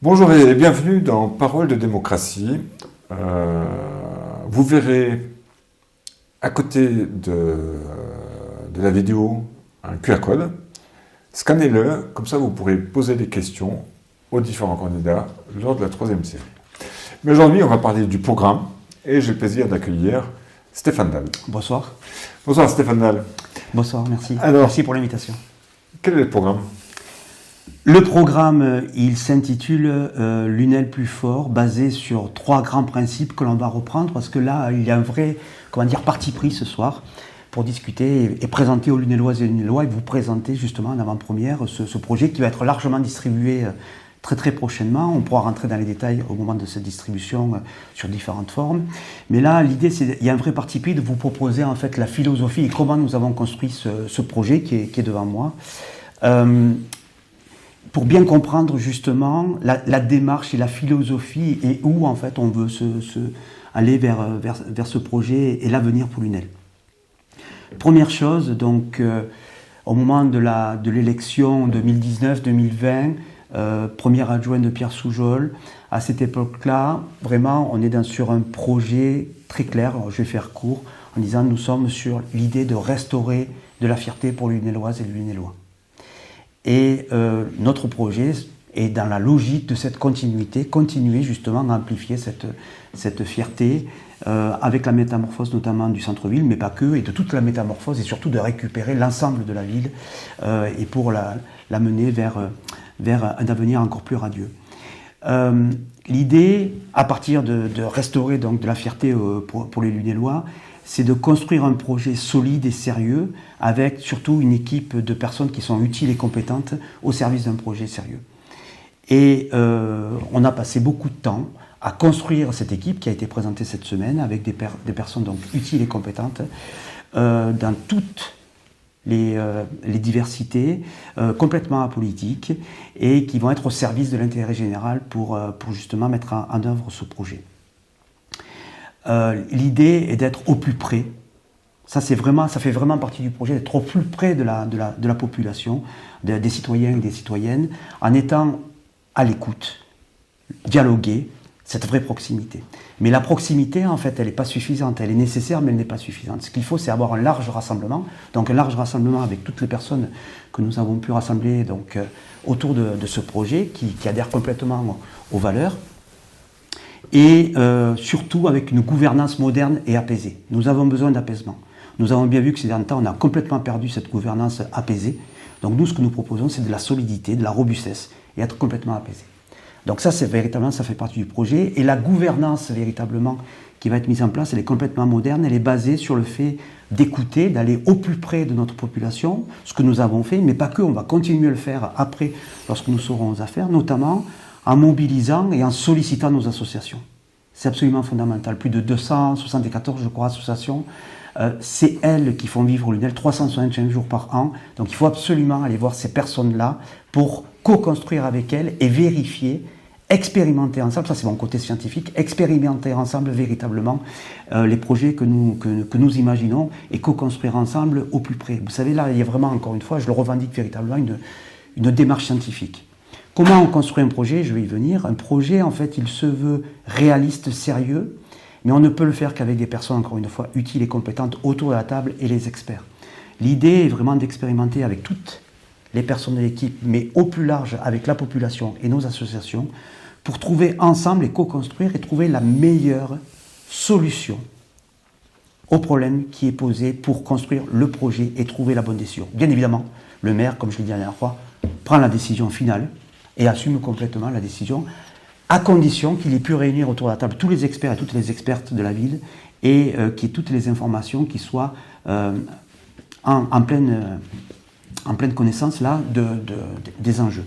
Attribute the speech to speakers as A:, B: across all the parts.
A: Bonjour et bienvenue dans Parole de démocratie. Vous verrez à côté de la vidéo un QR code. Scannez-le, comme ça vous pourrez poser des questions aux différents candidats lors de la troisième série. Mais aujourd'hui, on va parler du programme et j'ai le plaisir d'accueillir Stéphane Dalle.
B: Bonsoir.
A: Bonsoir Stéphane Dalle.
B: Bonsoir, merci.
A: Alors,
B: merci pour l'invitation.
A: Quel est le programme ?
B: Le programme, il s'intitule Lunel plus fort, basé sur 3 grands principes que l'on va reprendre, parce que là, il y a un vrai, parti pris ce soir pour discuter et présenter aux Lunelloises et Lunellois et vous présenter justement en avant-première ce projet qui va être largement distribué très très prochainement. On pourra rentrer dans les détails au moment de cette distribution sur différentes formes. Mais là, l'idée, il y a un vrai parti pris de vous proposer en fait la philosophie et comment nous avons construit ce projet qui est devant moi. Pour bien comprendre justement la démarche et la philosophie et où en fait on veut aller vers ce projet et l'avenir pour Lunel. Première chose, donc au moment de l'élection 2019-2020, premier adjoint de Pierre Soujol, à cette époque-là, vraiment on est sur un projet très clair, alors, je vais faire court, en disant nous sommes sur l'idée de restaurer de la fierté pour les Lunelloises et les Lunellois. Et notre projet est dans la logique de cette continuité, continuer justement à amplifier cette fierté avec la métamorphose notamment du centre-ville, mais pas que, et de toute la métamorphose, et surtout de récupérer l'ensemble de la ville et pour la mener vers un avenir encore plus radieux. L'idée, à partir de restaurer donc de la fierté pour les Lunellois, c'est de construire un projet solide et sérieux avec surtout une équipe de personnes qui sont utiles et compétentes au service d'un projet sérieux. Et on a passé beaucoup de temps à construire cette équipe qui a été présentée cette semaine avec des personnes donc utiles et compétentes dans toutes les diversités, complètement apolitiques et qui vont être au service de l'intérêt général pour justement mettre en œuvre ce projet. L'idée est d'être au plus près. Ça fait vraiment partie du projet, d'être au plus près de la population, des citoyens et des citoyennes, en étant à l'écoute, dialoguer, cette vraie proximité. Mais la proximité, en fait, elle n'est pas suffisante. Elle est nécessaire, mais elle n'est pas suffisante. Ce qu'il faut, c'est avoir un large rassemblement. Donc un large rassemblement avec toutes les personnes que nous avons pu rassembler donc, autour de ce projet, qui adhèrent complètement aux valeurs. Et surtout avec une gouvernance moderne et apaisée. Nous avons besoin d'apaisement. Nous avons bien vu que ces derniers temps, on a complètement perdu cette gouvernance apaisée. Donc nous, ce que nous proposons, c'est de la solidité, de la robustesse, et être complètement apaisé. Donc ça, véritablement, ça fait partie du projet. Et la gouvernance, véritablement, qui va être mise en place, elle est complètement moderne. Elle est basée sur le fait d'écouter, d'aller au plus près de notre population, ce que nous avons fait, mais pas que, on va continuer à le faire après, lorsque nous saurons aux affaires, notamment en mobilisant et en sollicitant nos associations. C'est absolument fondamental. Plus de 274, je crois, associations. C'est elles qui font vivre Lunel 365 jours par an. Donc il faut absolument aller voir ces personnes-là pour co-construire avec elles et vérifier, expérimenter ensemble, ça c'est mon côté scientifique, expérimenter ensemble véritablement les projets que nous imaginons et co-construire ensemble au plus près. Vous savez, là, il y a vraiment, encore une fois, je le revendique véritablement, une démarche scientifique. Comment on construit un projet ? Je vais y venir. Un projet, en fait, il se veut réaliste, sérieux, mais on ne peut le faire qu'avec des personnes, encore une fois, utiles et compétentes autour de la table et les experts. L'idée est vraiment d'expérimenter avec toutes les personnes de l'équipe, mais au plus large avec la population et nos associations, pour trouver ensemble et co-construire et trouver la meilleure solution au problème qui est posé pour construire le projet et trouver la bonne décision. Bien évidemment, le maire, comme je l'ai dit la dernière fois, prend la décision finale et assume complètement la décision, à condition qu'il ait pu réunir autour de la table tous les experts et toutes les expertes de la ville et qu'il y ait toutes les informations qui soient en pleine connaissance là, des enjeux.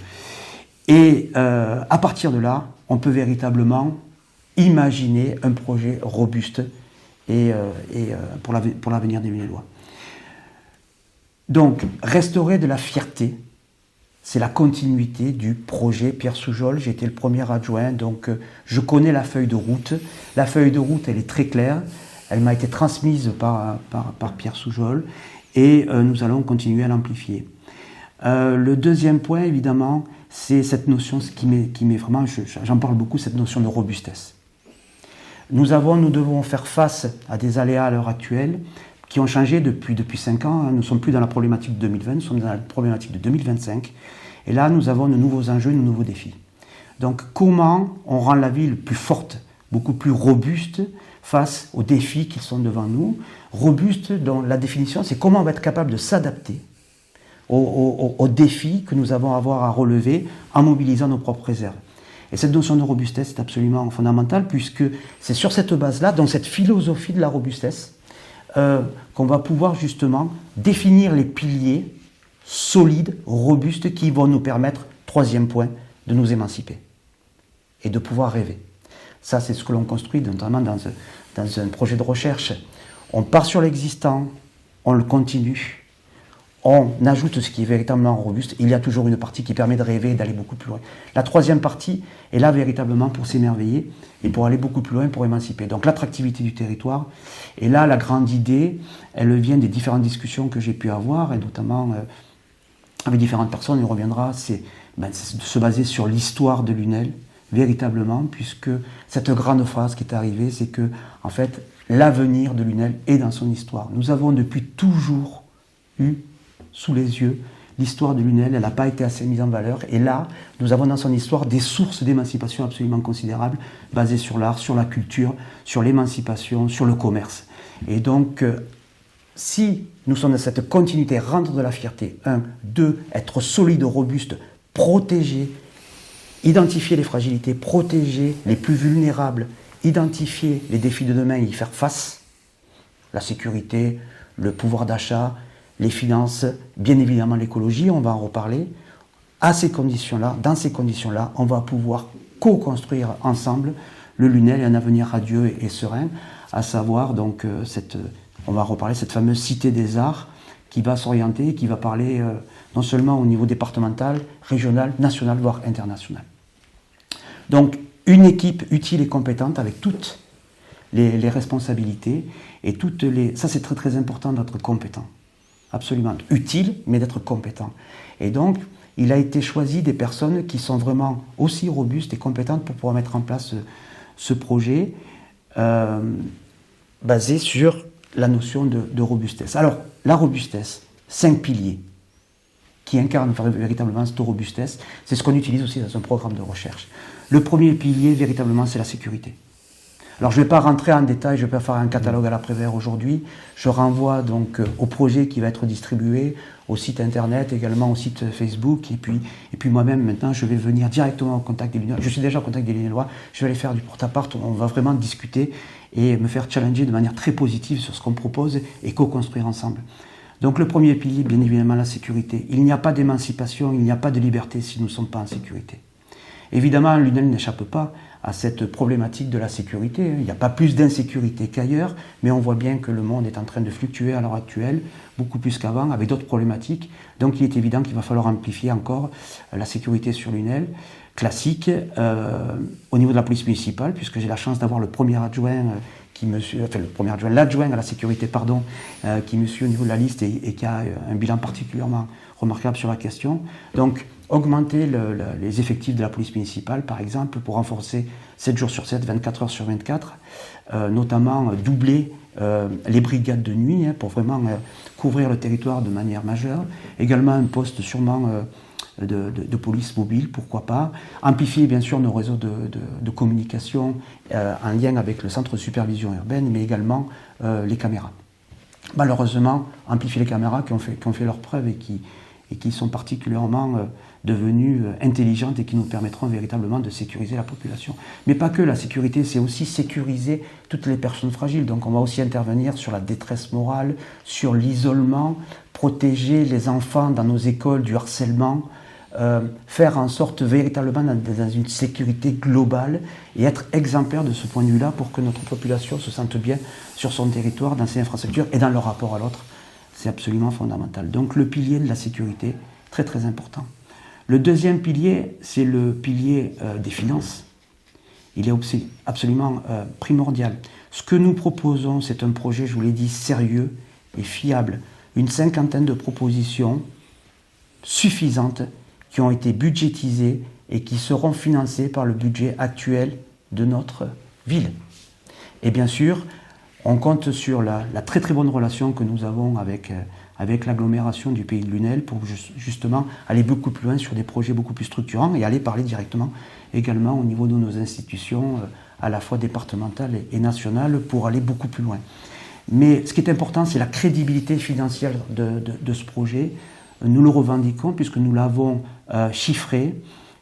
B: Et à partir de là, on peut véritablement imaginer un projet robuste pour l'avenir des Lunellois. Donc, restaurer de la fierté, c'est la continuité du projet Pierre Soujol. J'ai été le premier adjoint, donc je connais la feuille de route. La feuille de route, elle est très claire. Elle m'a été transmise par Pierre Soujol et nous allons continuer à l'amplifier. Le deuxième point, évidemment, c'est cette notion, ce qui m'est vraiment, j'en parle beaucoup, cette notion de robustesse. Nous devons faire face à des aléas à l'heure actuelle qui ont changé depuis 5 ans. Nous ne sommes plus dans la problématique de 2020, nous sommes dans la problématique de 2025. Et là, nous avons de nouveaux enjeux, de nouveaux défis. Donc, comment on rend la ville plus forte, beaucoup plus robuste face aux défis qui sont devant nous? Robuste, dont la définition, c'est comment on va être capable de s'adapter aux défis que nous avons à avoir à relever en mobilisant nos propres réserves. Et cette notion de robustesse est absolument fondamentale, puisque c'est sur cette base-là, dans cette philosophie de la robustesse, qu'on va pouvoir justement définir les piliers solides, robustes, qui vont nous permettre, troisième point, de nous émanciper et de pouvoir rêver. Ça, c'est ce que l'on construit, notamment dans un projet de recherche. On part sur l'existant, on le continue, on ajoute ce qui est véritablement robuste. Il y a toujours une partie qui permet de rêver et d'aller beaucoup plus loin. La troisième partie est là véritablement pour s'émerveiller et pour aller beaucoup plus loin, pour émanciper. Donc l'attractivité du territoire. Et là, la grande idée, elle vient des différentes discussions que j'ai pu avoir, et notamment avec différentes personnes, il reviendra, c'est de se baser sur l'histoire de Lunel, véritablement, puisque cette grande phrase qui est arrivée, c'est que, en fait, l'avenir de Lunel est dans son histoire. Nous avons depuis toujours eu sous les yeux l'histoire de Lunel, elle n'a pas été assez mise en valeur, et là, nous avons dans son histoire des sources d'émancipation absolument considérables, basées sur l'art, sur la culture, sur l'émancipation, sur le commerce. Et donc, si nous sommes dans cette continuité, rendre de la fierté, 1, 2, être solide, robuste, protéger, identifier les fragilités, protéger les plus vulnérables, identifier les défis de demain et y faire face, la sécurité, le pouvoir d'achat, les finances, bien évidemment l'écologie, on va en reparler. À ces conditions-là, dans ces conditions-là, on va pouvoir co-construire ensemble le Lunel et un avenir radieux et serein, à savoir donc on va reparler cette fameuse cité des arts qui va s'orienter, qui va parler non seulement au niveau départemental, régional, national, voire international. Donc une équipe utile et compétente avec toutes les responsabilités et ça c'est très très important d'être compétent. Absolument utile, mais d'être compétent. Et donc, il a été choisi des personnes qui sont vraiment aussi robustes et compétentes pour pouvoir mettre en place ce projet basé sur la notion de robustesse. Alors, la robustesse, 5 piliers qui incarnent véritablement cette robustesse, c'est ce qu'on utilise aussi dans un programme de recherche. Le premier pilier, véritablement, c'est la sécurité. Alors je ne vais pas rentrer en détail, je ne vais pas faire un catalogue à l'après-vert aujourd'hui. Je renvoie donc au projet qui va être distribué, au site internet, également au site Facebook. Et puis moi-même, maintenant, je vais venir directement au contact des Lunélois. Je suis déjà au contact des Lunélois. Je vais aller faire du porte-à-porte. On va vraiment discuter et me faire challenger de manière très positive sur ce qu'on propose et co-construire ensemble. Donc le premier pilier, bien évidemment, la sécurité. Il n'y a pas d'émancipation, il n'y a pas de liberté si nous ne sommes pas en sécurité. Évidemment, Lunel n'échappe pas à cette problématique de la sécurité. Il n'y a pas plus d'insécurité qu'ailleurs, mais on voit bien que le monde est en train de fluctuer à l'heure actuelle, beaucoup plus qu'avant, avec d'autres problématiques. Donc il est évident qu'il va falloir amplifier encore la sécurité sur Lunel, classique, au niveau de la police municipale, puisque j'ai la chance d'avoir le premier adjoint l'adjoint à la sécurité, qui me suit au niveau de la liste et qui a un bilan particulièrement remarquable sur la question. Donc, augmenter les effectifs de la police municipale, par exemple, pour renforcer 7 jours sur 7, 24 heures sur 24, notamment doubler les brigades de nuit pour vraiment couvrir le territoire de manière majeure. Également un poste sûrement de police mobile, pourquoi pas. Amplifier bien sûr nos réseaux de communication en lien avec le centre de supervision urbaine, mais également les caméras. Malheureusement, amplifier les caméras qui ont fait leurs preuves et qui sont particulièrement devenues intelligentes et qui nous permettront véritablement de sécuriser la population. Mais pas que, la sécurité, c'est aussi sécuriser toutes les personnes fragiles. Donc on va aussi intervenir sur la détresse morale, sur l'isolement, protéger les enfants dans nos écoles du harcèlement, faire en sorte véritablement dans une sécurité globale et être exemplaire de ce point de vue-là pour que notre population se sente bien sur son territoire, dans ses infrastructures et dans le rapport à l'autre. C'est absolument fondamental. Donc le pilier de la sécurité, très très important. Le deuxième pilier, c'est le pilier des finances. Il est absolument primordial. Ce que nous proposons, c'est un projet, je vous l'ai dit, sérieux et fiable. Une 50aine de propositions suffisantes qui ont été budgétisées et qui seront financées par le budget actuel de notre ville. Et bien sûr, on compte sur la très très bonne relation que nous avons avec l'agglomération du Pays de Lunel pour justement aller beaucoup plus loin sur des projets beaucoup plus structurants et aller parler directement également au niveau de nos institutions à la fois départementales et nationales pour aller beaucoup plus loin. Mais ce qui est important, c'est la crédibilité financière de ce projet. Nous le revendiquons puisque nous l'avons chiffré,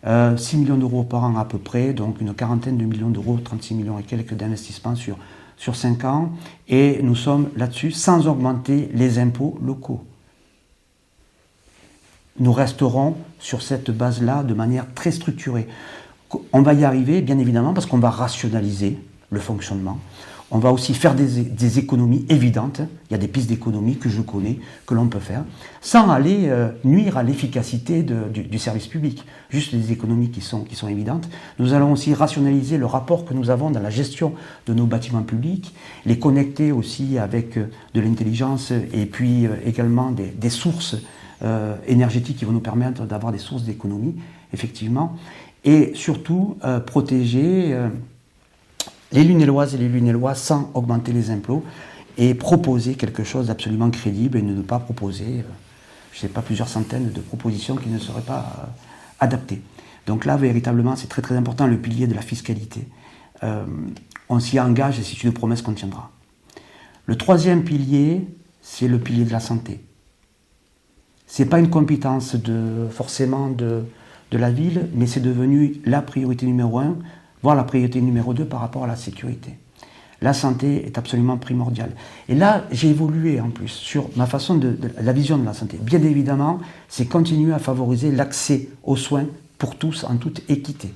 B: 6 millions d'euros par an à peu près, donc une quarantaine de millions d'euros, 36 millions et quelques d'investissements sur 5 ans, et nous sommes là-dessus sans augmenter les impôts locaux. Nous resterons sur cette base-là de manière très structurée. On va y arriver, bien évidemment, parce qu'on va rationaliser le fonctionnement. On va aussi faire des économies évidentes. Il y a des pistes d'économie que je connais, que l'on peut faire, sans aller nuire à l'efficacité du service public. Juste des économies qui sont évidentes. Nous allons aussi rationaliser le rapport que nous avons dans la gestion de nos bâtiments publics, les connecter aussi avec de l'intelligence et puis également des sources énergétiques qui vont nous permettre d'avoir des sources d'économie, effectivement. Et surtout, protéger les Lunelloises et les Lunellois sans augmenter les impôts et proposer quelque chose d'absolument crédible et ne pas proposer, je ne sais pas, plusieurs centaines de propositions qui ne seraient pas adaptées. Donc là, véritablement, c'est très très important, le pilier de la fiscalité. On s'y engage et c'est une promesse qu'on tiendra. Le troisième pilier, c'est le pilier de la santé. Ce n'est pas une compétence forcément de la ville, mais c'est devenu la priorité numéro 1, voire la priorité numéro 2 par rapport à la sécurité. La santé est absolument primordiale. Et là, j'ai évolué en plus sur ma façon de la vision de la santé. Bien évidemment, c'est continuer à favoriser l'accès aux soins pour tous en toute équité.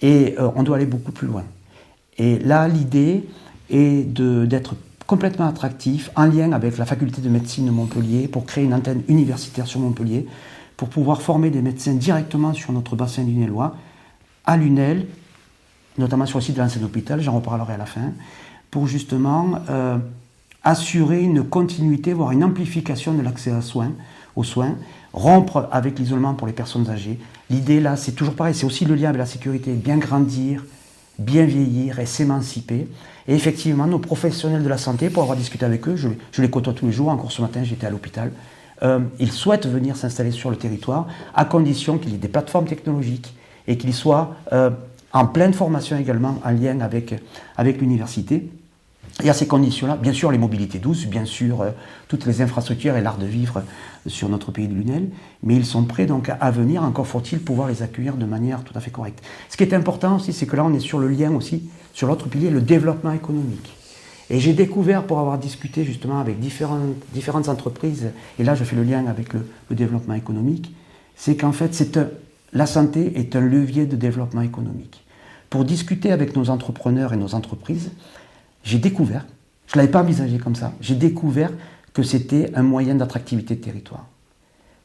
B: Et on doit aller beaucoup plus loin. Et là, l'idée est d'être complètement attractif, en lien avec la faculté de médecine de Montpellier, pour créer une antenne universitaire sur Montpellier, pour pouvoir former des médecins directement sur notre bassin lunellois, à Lunel, notamment sur le site de l'ancien hôpital, j'en reparlerai à la fin, pour justement assurer une continuité, voire une amplification de l'accès aux soins, rompre avec l'isolement pour les personnes âgées. L'idée là, c'est toujours pareil, c'est aussi le lien avec la sécurité, bien grandir, bien vieillir et s'émanciper. Et effectivement, nos professionnels de la santé, pour avoir discuté avec eux, je les côtoie tous les jours, encore ce matin j'étais à l'hôpital, ils souhaitent venir s'installer sur le territoire, à condition qu'il y ait des plateformes technologiques et qu'ils soient en pleine formation également, en lien avec l'université. Et à ces conditions-là, bien sûr les mobilités douces, bien sûr toutes les infrastructures et l'art de vivre sur notre pays de Lunel, mais ils sont prêts donc à venir, encore faut-il pouvoir les accueillir de manière tout à fait correcte. Ce qui est important aussi, c'est que là on est sur le lien aussi, sur l'autre pilier, le développement économique. Et j'ai découvert, pour avoir discuté justement avec différentes entreprises, et là je fais le lien avec le développement économique, c'est qu'en fait la santé est un levier de développement économique. Pour discuter avec nos entrepreneurs et nos entreprises, j'ai découvert, je ne l'avais pas envisagé comme ça, j'ai découvert que c'était un moyen d'attractivité de territoire.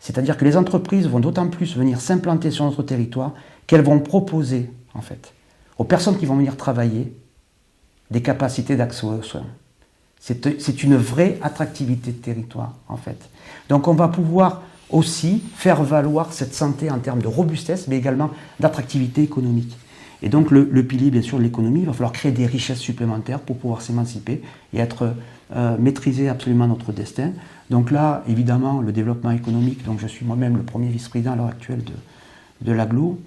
B: C'est-à-dire que les entreprises vont d'autant plus venir s'implanter sur notre territoire qu'elles vont proposer, en fait, aux personnes qui vont venir travailler, des capacités d'accès aux soins. C'est une vraie attractivité de territoire, en fait. Donc on va pouvoir aussi faire valoir cette santé en termes de robustesse, mais également d'attractivité économique. Et donc le pilier, bien sûr, de l'économie, il va falloir créer des richesses supplémentaires pour pouvoir s'émanciper et maîtriser absolument notre destin. Donc là, évidemment, le développement économique, donc je suis moi-même le premier vice-président à l'heure actuelle de l'agglo,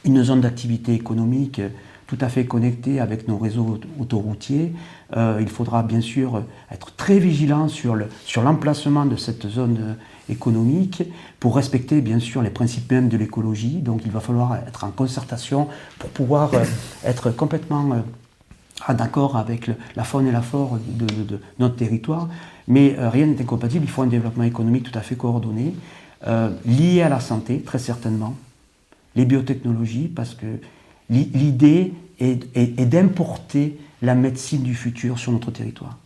B: une zone d'activité économique tout à fait connectée avec nos réseaux autoroutiers. Il faudra bien sûr être très vigilant sur l'emplacement de cette zone économique pour respecter bien sûr les principes même de l'écologie. Donc il va falloir être en concertation pour pouvoir être complètement en accord avec la faune et la flore de notre territoire. Mais rien n'est incompatible, il faut un développement économique tout à fait coordonné, lié à la santé très certainement, les biotechnologies, parce que l'idée est d'importer la médecine du futur sur notre territoire,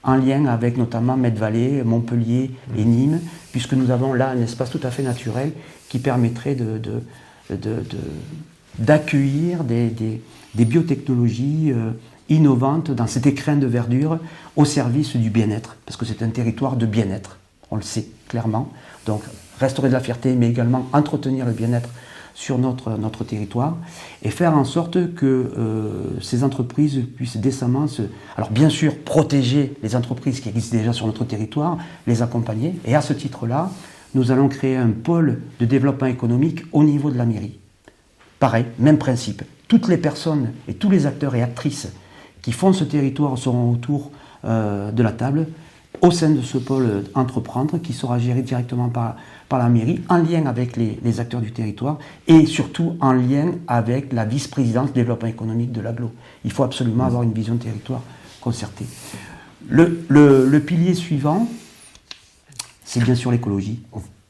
B: en lien avec notamment Med-Vallée, Montpellier et Nîmes, puisque nous avons là un espace tout à fait naturel qui permettrait d'accueillir des biotechnologies innovantes dans cet écrin de verdure au service du bien-être, parce que c'est un territoire de bien-être, on le sait clairement. Donc restaurer de la fierté, mais également entretenir le bien-être sur notre territoire et faire en sorte que ces entreprises puissent décemment alors bien sûr protéger les entreprises qui existent déjà sur notre territoire, les accompagner, et à ce titre-là, nous allons créer un pôle de développement économique au niveau de la mairie. Pareil, même principe. Toutes les personnes et tous les acteurs et actrices qui font ce territoire seront autour de la table au sein de ce pôle entreprendre qui sera géré directement par la mairie, en lien avec les acteurs du territoire et surtout en lien avec la vice-présidence développement économique de l'agglo. Il faut absolument avoir une vision de territoire concertée. Le pilier suivant, c'est bien sûr l'écologie.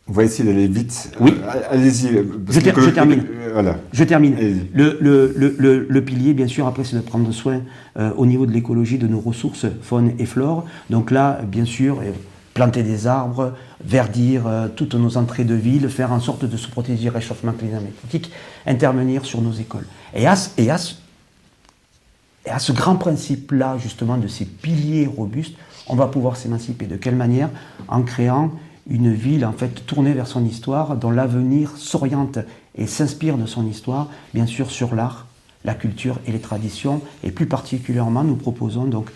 A: On va essayer d'aller vite.
B: Oui.
A: Allez-y.
B: Je termine.
A: Voilà.
B: Je termine.
A: Allez-y.
B: Le pilier, bien sûr, après, c'est de prendre soin au niveau de l'écologie de nos ressources, faune et flore. Donc là, bien sûr, planter des arbres, verdir toutes nos entrées de ville, faire en sorte de se protéger du réchauffement climatique, intervenir sur nos écoles. Et à ce grand principe-là, justement, de ces piliers robustes, on va pouvoir s'émanciper. De quelle manière? En créant une ville en fait tournée vers son histoire, dont l'avenir s'oriente et s'inspire de son histoire, bien sûr sur l'art, la culture et les traditions. Et plus particulièrement, nous proposons donc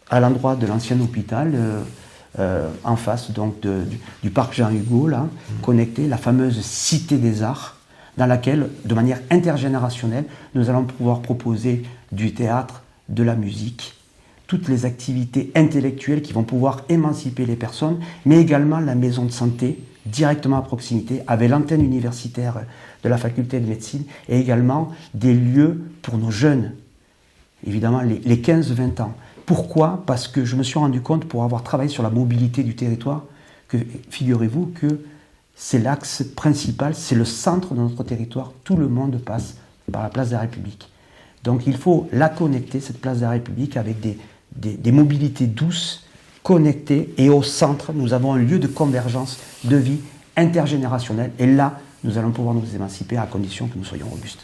B: à l'endroit de l'ancien hôpital, en face donc du parc Jean-Hugo, là, connecté, la fameuse Cité des Arts, dans laquelle, de manière intergénérationnelle, nous allons pouvoir proposer du théâtre, de la musique, toutes les activités intellectuelles qui vont pouvoir émanciper les personnes, mais également la maison de santé, directement à proximité, avec l'antenne universitaire de la faculté de médecine, et également des lieux pour nos jeunes, évidemment les 15-20 ans. Pourquoi? Parce que je me suis rendu compte, pour avoir travaillé sur la mobilité du territoire, que figurez-vous que c'est l'axe principal, c'est le centre de notre territoire, tout le monde passe par la place de la République. Donc il faut la connecter, cette place de la République, avec des mobilités douces, connectées, et au centre, nous avons un lieu de convergence de vie intergénérationnelle, et là, nous allons pouvoir nous émanciper à condition que nous soyons robustes.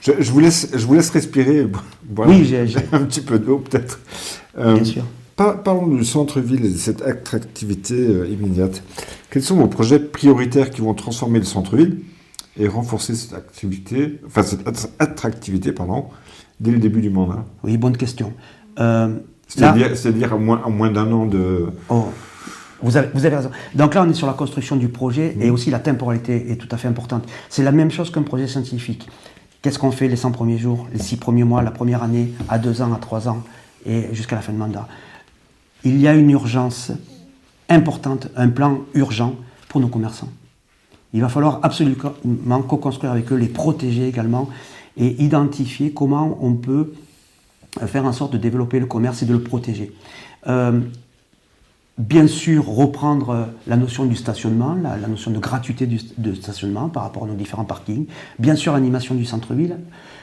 A: Je vous laisse respirer. Voilà.
B: Oui, j'ai
A: un petit peu d'eau peut-être.
B: Bien sûr.
A: Parlons du centre-ville et de cette attractivité immédiate. Quels sont vos projets prioritaires qui vont transformer le centre-ville et renforcer cette attractivité, dès le début du mandat?
B: Oui, bonne question.
A: C'est-à-dire en moins d'un an de...
B: Oh, vous avez raison. Donc là, on est sur la construction du projet et aussi la temporalité est tout à fait importante. C'est la même chose qu'un projet scientifique. Qu'est-ce qu'on fait les 100 premiers jours, les 6 premiers mois, la première année, à 2 ans, à 3 ans et jusqu'à la fin de mandat? Il y a une urgence importante, un plan urgent pour nos commerçants. Il va falloir absolument co-construire avec eux, les protéger également et identifier comment on peut faire en sorte de développer le commerce et de le protéger. Bien sûr, reprendre la notion du stationnement, la notion de gratuité de stationnement par rapport à nos différents parkings. Bien sûr, l'animation du centre-ville.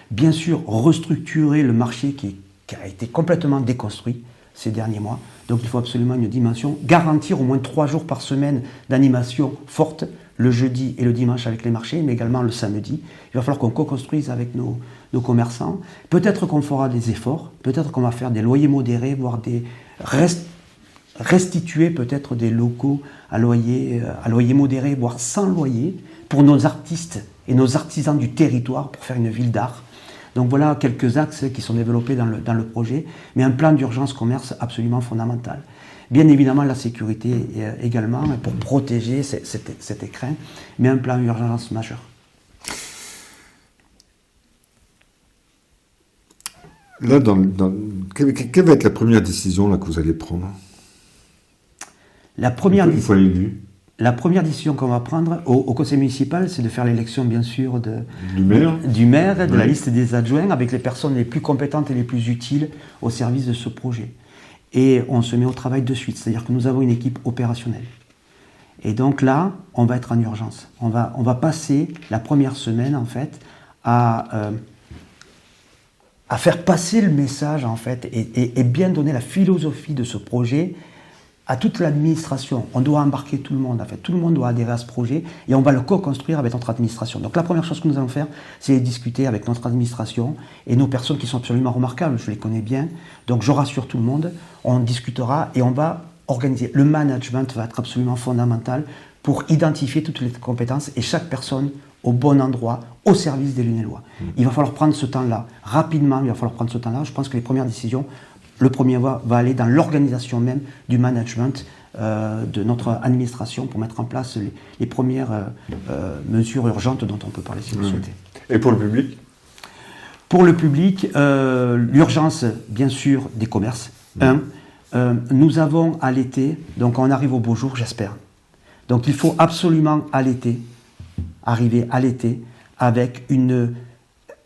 B: Bien sûr, restructurer le marché qui a été complètement déconstruit ces derniers mois. Donc, il faut absolument une dimension. Garantir au moins 3 jours par semaine d'animation forte, le jeudi et le dimanche avec les marchés, mais également le samedi. Il va falloir qu'on co-construise avec nos commerçants. Peut-être qu'on fera des efforts, peut-être qu'on va faire des loyers modérés, voire des restituer peut-être des locaux à loyer modéré, voire sans loyer, pour nos artistes et nos artisans du territoire, pour faire une ville d'art. Donc voilà quelques axes qui sont développés dans le projet, mais un plan d'urgence commerce absolument fondamental. Bien évidemment la sécurité également, pour protéger cet écrin, mais un plan d'urgence majeur.
A: Là, quelle va être la première décision là, que vous allez prendre?
B: La première
A: décision
B: qu'on va prendre au conseil municipal, c'est de faire l'élection, bien sûr,
A: du maire,
B: de la liste des adjoints, avec les personnes les plus compétentes et les plus utiles au service de ce projet. Et on se met au travail de suite, c'est-à-dire que nous avons une équipe opérationnelle. Et donc là, on va être en urgence. On va passer la première semaine, en fait, à faire passer le message, en fait, et bien donner la philosophie de ce projet à toute l'administration. On doit embarquer tout le monde, en fait. Tout le monde doit adhérer à ce projet et on va le co-construire avec notre administration. Donc la première chose que nous allons faire, c'est discuter avec notre administration et nos personnes qui sont absolument remarquables, je les connais bien. Donc je rassure tout le monde, on discutera et on va organiser. Le management va être absolument fondamental pour identifier toutes les compétences et chaque personne au bon endroit, au service des Lunélois. Il va falloir prendre ce temps-là, rapidement, il va falloir prendre ce temps-là. Je pense que les premières décisions, le premier va aller dans l'organisation même du management de notre administration pour mettre en place les premières mesures urgentes dont on peut parler si vous le souhaitez.
A: Et pour le public ?
B: Pour le public, l'urgence, bien sûr, des commerces. Nous avons à l'été, donc on arrive au beau jour, j'espère. Donc il faut absolument arriver à l'été avec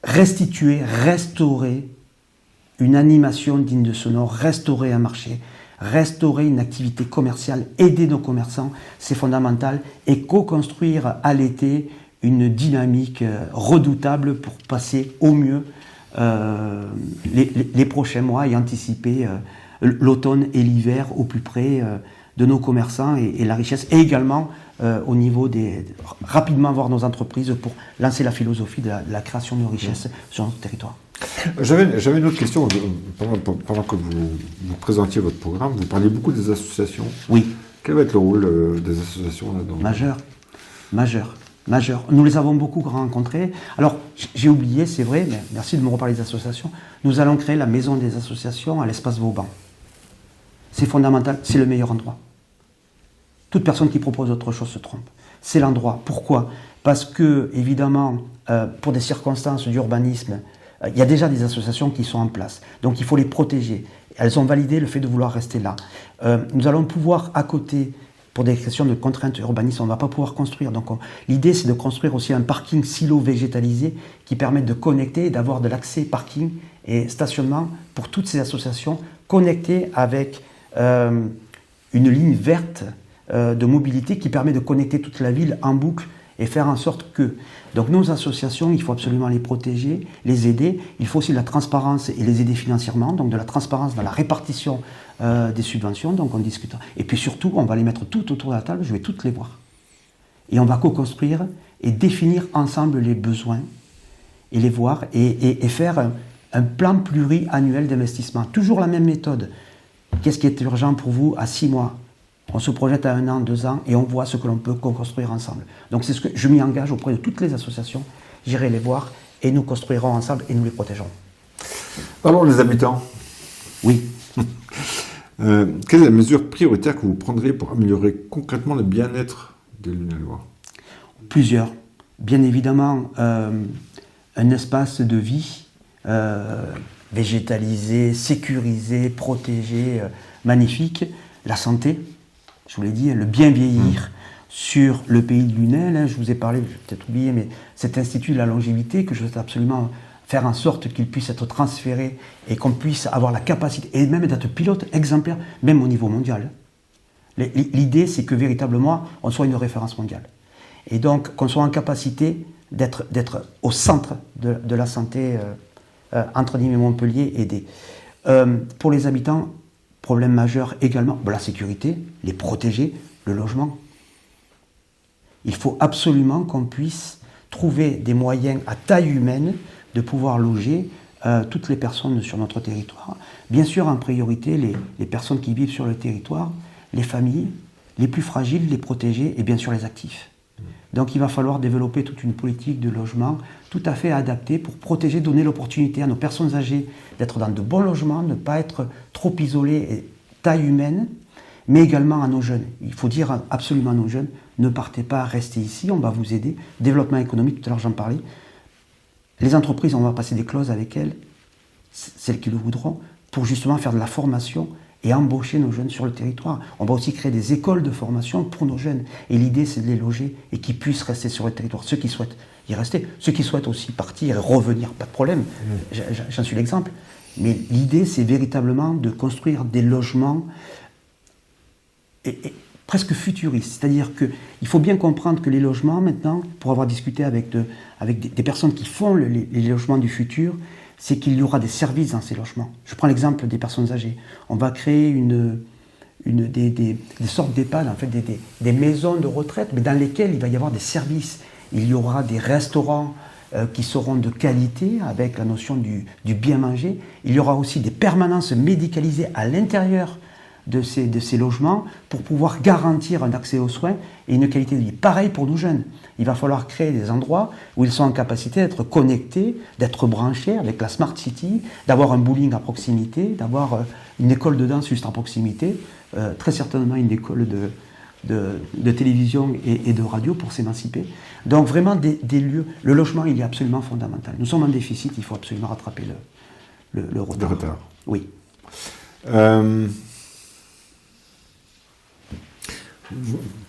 B: restaurer une animation digne de ce nom, restaurer un marché, restaurer une activité commerciale, aider nos commerçants, c'est fondamental, et co-construire à l'été une dynamique redoutable pour passer au mieux les prochains mois et anticiper l'automne et l'hiver au plus près de nos commerçants et la richesse, et également au niveau rapidement voir nos entreprises pour lancer la philosophie de la création de richesse sur notre territoire.
A: J'avais une autre question. Pendant que vous présentiez votre programme, vous parliez beaucoup des associations.
B: Oui.
A: Quel va être le rôle des associations là-dedans ?
B: Majeur. Nous les avons beaucoup rencontrés. Alors, j'ai oublié, c'est vrai, mais merci de me reparler des associations. Nous allons créer la maison des associations à l'espace Vauban. C'est fondamental, c'est le meilleur endroit. Toute personne qui propose autre chose se trompe. C'est l'endroit. Pourquoi ? Parce que, évidemment, pour des circonstances d'urbanisme, il y a déjà des associations qui sont en place. Donc il faut les protéger. Elles ont validé le fait de vouloir rester là. Nous allons pouvoir, à côté, pour des questions de contraintes urbanistes, on ne va pas pouvoir construire. Donc l'idée, c'est de construire aussi un parking silo végétalisé qui permette de connecter et d'avoir de l'accès parking et stationnement pour toutes ces associations connectées avec une ligne verte de mobilité qui permet de connecter toute la ville en boucle et faire en sorte que... Donc nos associations, il faut absolument les protéger, les aider. Il faut aussi de la transparence et les aider financièrement, donc de la transparence dans la répartition des subventions, donc on discute. Et puis surtout, on va les mettre tout autour de la table, je vais toutes les voir. Et on va co-construire et définir ensemble les besoins et les voir et faire un plan pluriannuel d'investissement. Toujours la même méthode. Qu'est-ce qui est urgent pour vous à 6 mois ? On se projette à 1 an, 2 ans et on voit ce que l'on peut construire ensemble. Donc c'est ce que je m'y engage auprès de toutes les associations. J'irai les voir et nous construirons ensemble et nous les protégerons.
A: Parlons des habitants.
B: Oui.
A: Quelle est la mesure prioritaire que vous prendrez pour améliorer concrètement le bien-être des Lunélois ?
B: Plusieurs. Bien évidemment, un espace de vie végétalisé, sécurisé, protégé, magnifique. La santé. Je vous l'ai dit, le bien vieillir sur le pays de Lunel. Je vous ai parlé, j'ai peut-être oublié, mais cet institut de la longévité que je souhaite absolument faire en sorte qu'il puisse être transféré et qu'on puisse avoir la capacité, et même d'être pilote exemplaire, même au niveau mondial. L'idée, c'est que véritablement, on soit une référence mondiale. Et donc, qu'on soit en capacité d'être au centre de la santé entre Nîmes et Montpellier aidé. Pour les habitants, problème majeur également, la sécurité, les protéger, le logement. Il faut absolument qu'on puisse trouver des moyens à taille humaine de pouvoir loger toutes les personnes sur notre territoire. Bien sûr, en priorité, les personnes qui vivent sur le territoire, les familles, les plus fragiles, les protéger et bien sûr les actifs. Donc il va falloir développer toute une politique de logement tout à fait adaptée pour protéger, donner l'opportunité à nos personnes âgées d'être dans de bons logements, ne pas être trop isolées et taille humaine, mais également à nos jeunes. Il faut dire absolument à nos jeunes, ne partez pas, restez ici, on va vous aider. Développement économique, tout à l'heure j'en parlais. Les entreprises, on va passer des clauses avec elles, celles qui le voudront, pour justement faire de la formation et embaucher nos jeunes sur le territoire. On va aussi créer des écoles de formation pour nos jeunes. Et l'idée, c'est de les loger et qu'ils puissent rester sur le territoire. Ceux qui souhaitent y rester, ceux qui souhaitent aussi partir et revenir, pas de problème. J'en suis l'exemple. Mais l'idée, c'est véritablement de construire des logements et presque futuristes. C'est-à-dire qu'il faut bien comprendre que les logements, maintenant, pour avoir discuté avec des personnes qui font les logements du futur, c'est qu'il y aura des services dans ces logements. Je prends l'exemple des personnes âgées. On va créer des sortes d'EHPAD, en fait, des maisons de retraite, mais dans lesquelles il va y avoir des services. Il y aura des restaurants qui seront de qualité, avec la notion du bien manger. Il y aura aussi des permanences médicalisées à l'intérieur de ces logements pour pouvoir garantir un accès aux soins et une qualité de vie. Pareil pour nos jeunes. Il va falloir créer des endroits où ils sont en capacité d'être connectés, d'être branchés avec la Smart City, d'avoir un bowling à proximité, d'avoir une école de danse juste à proximité, très certainement une école de télévision et de radio pour s'émanciper. Donc vraiment des lieux. Le logement, il est absolument fondamental. Nous sommes en déficit, il faut absolument rattraper le retard.
A: Le retard.
B: Oui.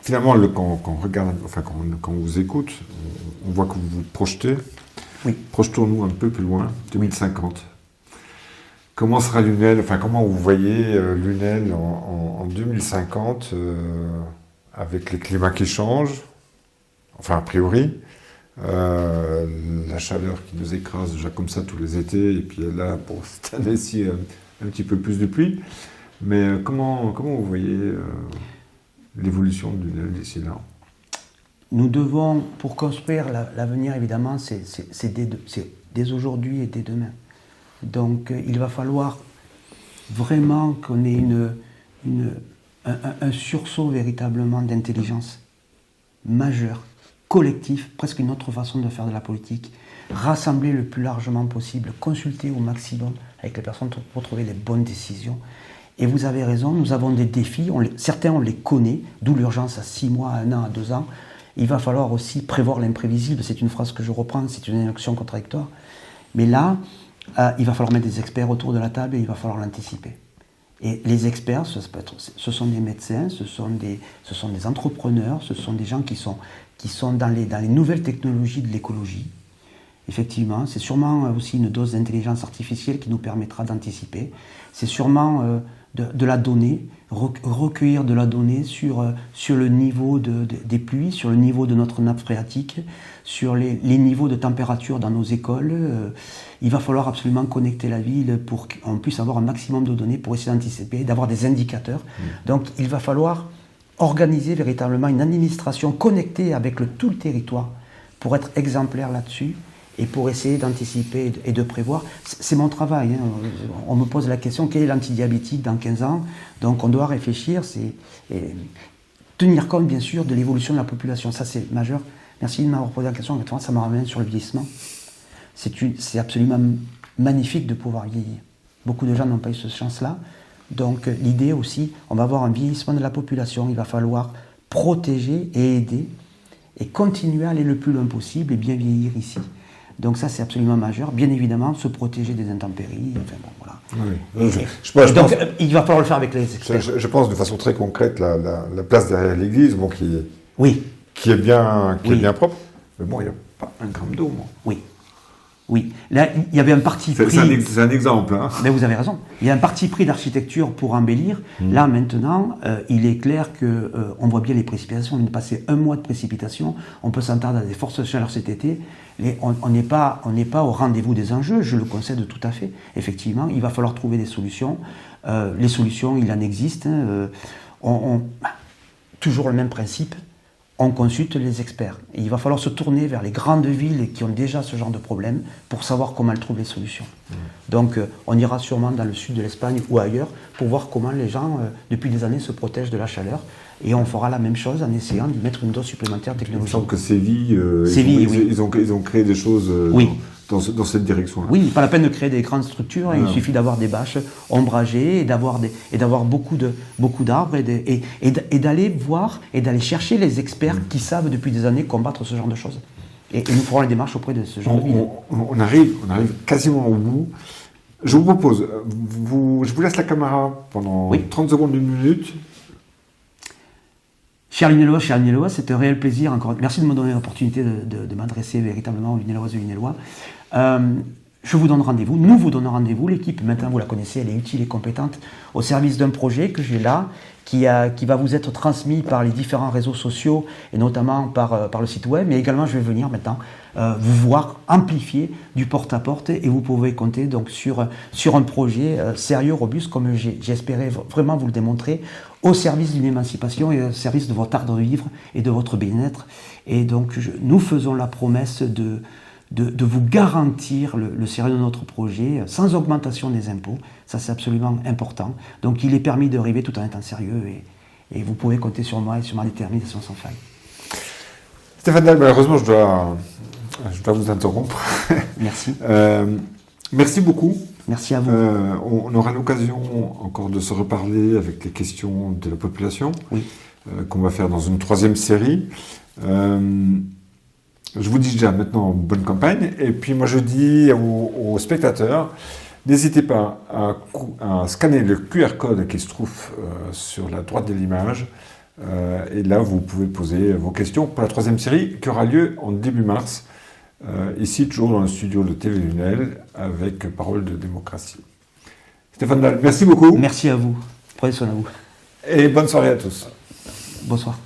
A: Finalement, quand on regarde, enfin quand on vous écoute, on voit que vous vous projetez.
B: Oui.
A: Projetons-nous un peu plus loin, 2050. Comment sera Lunel, enfin comment vous voyez Lunel en 2050 avec les climats qui changent, enfin a priori, la chaleur qui nous écrase déjà comme ça tous les étés, et puis là pour cette année-ci un petit peu plus de pluie. Mais comment vous voyez l'évolution de Lunel d'ici là?
B: Nous devons, pour construire l'avenir, évidemment, c'est dès aujourd'hui et dès demain. Donc il va falloir vraiment qu'on ait un sursaut véritablement d'intelligence majeur, collectif, presque une autre façon de faire de la politique, rassembler le plus largement possible, consulter au maximum avec les personnes pour trouver les bonnes décisions. Et vous avez raison, nous avons des défis, certains on les connaît, d'où l'urgence à 6 mois, à 1 an, à 2 ans. Il va falloir aussi prévoir l'imprévisible, c'est une phrase que je reprends, c'est une action contradictoire. Mais là, il va falloir mettre des experts autour de la table et il va falloir l'anticiper. Et les experts, ce sont des médecins, ce sont des entrepreneurs, ce sont des gens qui sont dans les nouvelles technologies de l'écologie. Effectivement, c'est sûrement aussi une dose d'intelligence artificielle qui nous permettra d'anticiper. C'est sûrement de la donnée, recueillir de la donnée sur le niveau des pluies, sur le niveau de notre nappe phréatique, sur les niveaux de température dans nos écoles. Il va falloir absolument connecter la ville pour qu'on puisse avoir un maximum de données pour essayer d'anticiper, d'avoir des indicateurs. Donc il va falloir organiser véritablement une administration connectée avec tout le territoire pour être exemplaire là-dessus et pour essayer d'anticiper et de prévoir. C'est mon travail. Hein. On me pose la question, quel est l'antidiabétique dans 15 ans? Donc on doit réfléchir, tenir compte bien sûr de l'évolution de la population. Ça c'est majeur. Merci de m'avoir posé la question, ça me ramène sur le vieillissement. C'est absolument magnifique de pouvoir vieillir. Beaucoup de gens n'ont pas eu cette chance-là. Donc l'idée aussi, on va avoir un vieillissement de la population, il va falloir protéger et aider et continuer à aller le plus loin possible et bien vieillir ici. Donc ça c'est absolument majeur. Bien évidemment, se protéger des intempéries. Enfin, bon, voilà.
A: Oui.
B: Donc il va falloir le faire avec les experts.
A: Je pense de façon très concrète la place derrière l'église, bon, qui est bien propre. Mais bon, il n'y a pas un gramme d'eau.
B: Oui, là, il y avait un parti pris...
A: C'est un exemple. Hein.
B: Mais vous avez raison. Il y a un parti pris d'architecture pour embellir. Là, maintenant, il est clair qu'on voit bien les précipitations. On vient de passer 1 mois de précipitations. On peut s'attendre à des fortes chaleurs cet été. On n'est pas au rendez-vous des enjeux, je le concède tout à fait. Effectivement, il va falloir trouver des solutions. Les solutions, il en existe. Toujours le même principe. On consulte les experts. Et il va falloir se tourner vers les grandes villes qui ont déjà ce genre de problème pour savoir comment elles trouvent les solutions. Donc on ira sûrement dans le sud de l'Espagne ou ailleurs pour voir comment les gens, depuis des années, se protègent de la chaleur. Et on fera la même chose en essayant d'y mettre une dose supplémentaire de technologie.
A: Il me semble que Séville, ils ont créé des choses dans cette direction-là.
B: Oui, pas la peine de créer des grandes structures, il suffit d'avoir des bâches ombragées et d'avoir beaucoup d'arbres et d'aller voir et d'aller chercher les experts qui savent depuis des années combattre ce genre de choses. Et nous ferons les démarches auprès de ce genre de villes.
A: On arrive quasiment au bout. Je vous propose, je vous laisse la caméra pendant 30 secondes, 1 minute.
B: Chers Lunélois, chers Lunélois, c'est un réel plaisir encore. Merci de me donner l'opportunité de m'adresser véritablement aux Lunéloises et aux Lunélois. Je vous donne rendez-vous, nous vous donnons rendez-vous. L'équipe, maintenant vous la connaissez, elle est utile et compétente au service d'un projet que j'ai là, qui va vous être transmis par les différents réseaux sociaux et notamment par le site web. Mais également, je vais venir maintenant vous voir amplifier du porte-à-porte et vous pouvez compter donc sur un projet sérieux, robuste, comme j'espérais vraiment vous le démontrer, au service d'une émancipation et au service de votre art de vivre et de votre bien-être. Et donc, nous faisons la promesse de vous garantir le sérieux de notre projet sans augmentation des impôts. Ça, c'est absolument important. Donc, il est permis de rêver tout en étant sérieux et vous pouvez compter sur moi et sur ma détermination sans faille.
A: Stéphane Dalle, malheureusement, je dois vous interrompre.
B: Merci.
A: Merci beaucoup.
B: Merci à vous.
A: On aura l'occasion encore de se reparler avec les questions de la population,
B: Oui.
A: Qu'on va faire dans une 3e série. Je vous dis déjà maintenant bonne campagne. Et puis moi je dis aux spectateurs, n'hésitez pas à scanner le QR code qui se trouve sur la droite de l'image. Et là, vous pouvez poser vos questions pour la 3e série qui aura lieu en début mars. Ici, toujours dans le studio de TV Lunel, avec Parole de démocratie. Stéphane Dalle, merci beaucoup.
B: Merci à vous. Prenez soin de vous.
A: Et bonne soirée à tous.
B: Bonsoir.